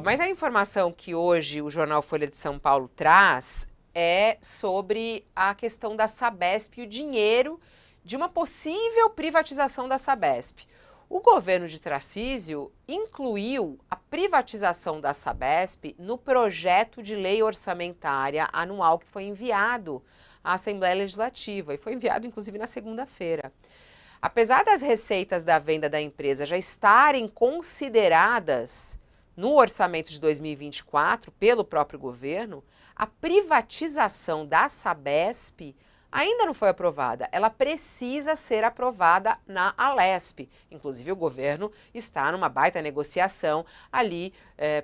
Mas a informação que hoje o jornal Folha de São Paulo traz é sobre a questão da Sabesp e o dinheiro de uma possível privatização da Sabesp. O governo de Tarcísio incluiu a privatização da Sabesp no projeto de lei orçamentária anual que foi enviado à Assembleia Legislativa e foi enviado inclusive na segunda-feira. Apesar das receitas da venda da empresa já estarem consideradas no orçamento de 2024 pelo próprio governo, a privatização da Sabesp ainda não foi aprovada. Ela precisa ser aprovada na Alesp. Inclusive, o governo está numa baita negociação ali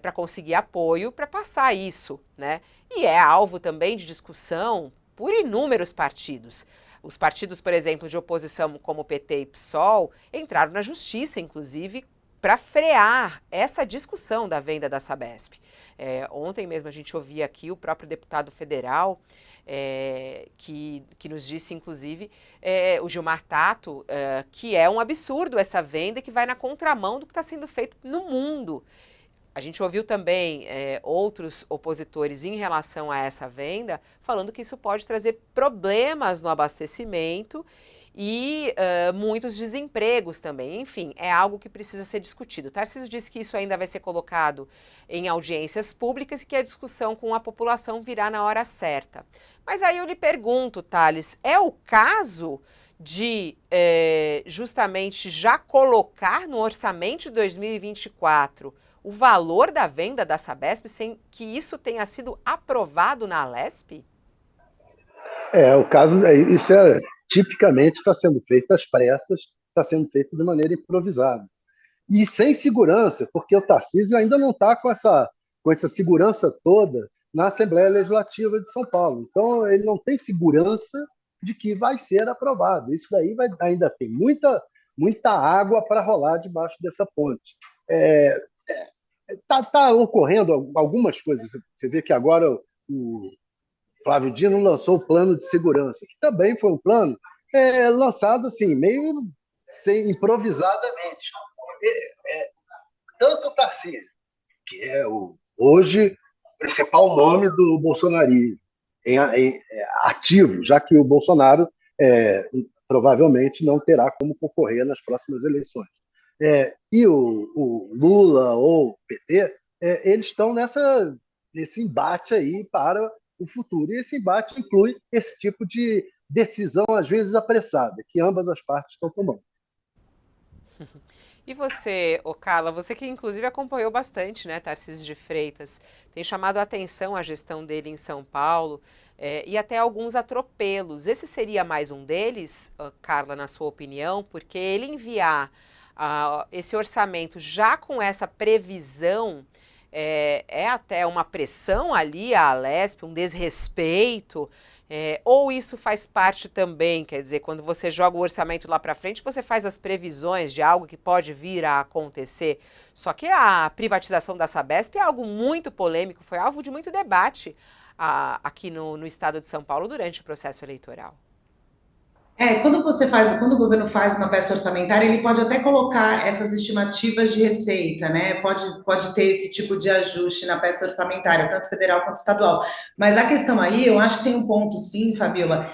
para conseguir apoio para passar isso, né? E é alvo também de discussão por inúmeros partidos. Os partidos, por exemplo, de oposição, como o PT e PSOL, entraram na justiça, inclusive, para frear essa discussão da venda da Sabesp. Ontem mesmo a gente ouvia aqui o próprio deputado federal, que nos disse, inclusive, o Gilmar Tato, que é um absurdo essa venda que vai na contramão do que está sendo feito no mundo. A gente ouviu também outros opositores em relação a essa venda, falando que isso pode trazer problemas no abastecimento e muitos desempregos também. Enfim, é algo que precisa ser discutido. Tarcísio disse que isso ainda vai ser colocado em audiências públicas e que a discussão com a população virá na hora certa. Mas aí eu lhe pergunto, Thales, é o caso de justamente já colocar no orçamento de 2024 o valor da venda da Sabesp sem que isso tenha sido aprovado na Alesp? O caso, isso tipicamente está sendo feito às pressas, está sendo feito de maneira improvisada. E sem segurança, porque o Tarcísio ainda não está com essa segurança toda na Assembleia Legislativa de São Paulo. Então, ele não tem segurança de que vai ser aprovado. Isso daí ainda tem muita água para rolar debaixo dessa ponte. Tá ocorrendo algumas coisas. Você vê que agora o Flávio Dino lançou o plano de segurança, que também foi um plano lançado assim, meio improvisadamente. Tanto o Tarcísio, que é hoje o principal nome do bolsonarismo, ativo, já que o Bolsonaro provavelmente não terá como concorrer nas próximas eleições. E o Lula ou o PT, eles estão nesse embate aí para o futuro. E esse embate inclui esse tipo de decisão, às vezes apressada, que ambas as partes estão tomando. E você, Carla, você que inclusive acompanhou bastante, né, Tarcísio de Freitas, tem chamado a atenção a gestão dele em São Paulo e até alguns atropelos. Esse seria mais um deles, Carla, na sua opinião? Porque ele enviar esse orçamento já com essa previsão é até uma pressão ali à Alesp, um desrespeito, ou isso faz parte também, quer dizer, quando você joga o orçamento lá para frente, você faz as previsões de algo que pode vir a acontecer. Só que a privatização da Sabesp é algo muito polêmico, foi alvo de muito debate aqui no estado de São Paulo durante o processo eleitoral. Quando o governo faz uma peça orçamentária, ele pode até colocar essas estimativas de receita, né? Pode ter esse tipo de ajuste na peça orçamentária, tanto federal quanto estadual. Mas a questão aí, eu acho que tem um ponto, sim, Fabiola,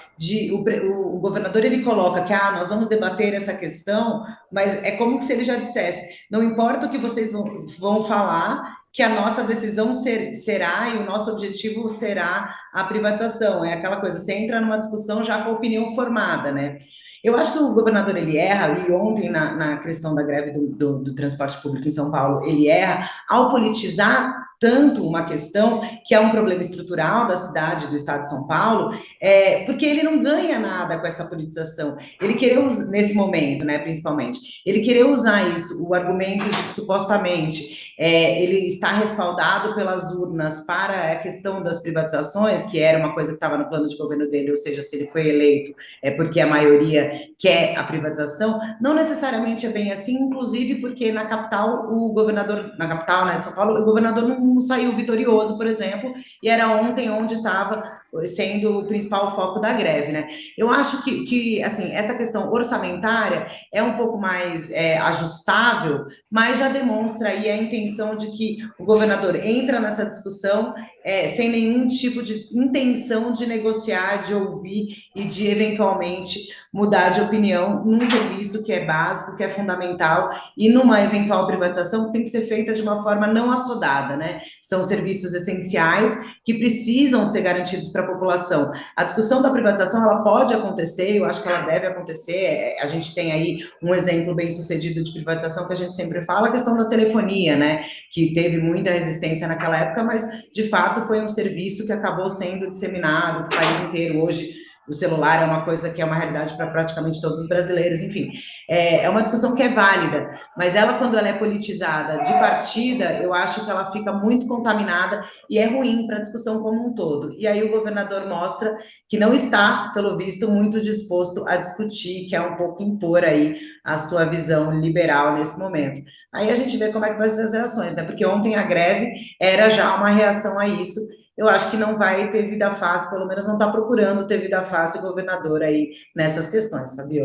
o governador ele coloca que nós vamos debater essa questão, mas é como se ele já dissesse: não importa o que vocês vão falar, que a nossa decisão será e o nosso objetivo será a privatização. É aquela coisa, você entra numa discussão já com a opinião formada, né? Eu acho que o governador, ele erra, e ontem na questão da greve do transporte público em São Paulo, ele erra ao politizar tanto uma questão que é um problema estrutural da cidade, do estado de São Paulo, porque ele não ganha nada com essa politização. Ele querer, nesse momento, né, principalmente, ele querer usar isso, o argumento de que supostamente ele está respaldado pelas urnas para a questão das privatizações, que era uma coisa que estava no plano de governo dele, ou seja, se ele foi eleito é porque a maioria quer a privatização, não necessariamente é bem assim, inclusive porque na capital, na capital, né, de São Paulo, o governador não saiu vitorioso, por exemplo, e era ontem onde estava sendo o principal foco da greve, né? Eu acho que assim, essa questão orçamentária é um pouco mais ajustável, mas já demonstra aí a intenção de que o governador entra nessa discussão sem nenhum tipo de intenção de negociar, de ouvir e de eventualmente mudar de opinião num serviço que é básico, que é fundamental, e numa eventual privatização que tem que ser feita de uma forma não assodada, né? São serviços essenciais que precisam ser garantidos para a população. A discussão da privatização, ela pode acontecer, eu acho que ela deve acontecer, a gente tem aí um exemplo bem sucedido de privatização que a gente sempre fala, a questão da telefonia, né, que teve muita resistência naquela época, mas de fato foi um serviço que acabou sendo disseminado para o país inteiro. Hoje o celular é uma coisa que é uma realidade para praticamente todos os brasileiros, enfim, é uma discussão que é válida, mas ela, quando ela é politizada de partida, eu acho que ela fica muito contaminada e é ruim para a discussão como um todo. E aí o governador mostra que não está, pelo visto, muito disposto a discutir, que é um pouco impor aí a sua visão liberal nesse momento. Aí a gente vê como é que vai ser as reações, né? Porque ontem a greve era já uma reação a isso. Eu acho que não vai ter vida fácil, pelo menos não está procurando ter vida fácil o governador aí nessas questões, Fabio.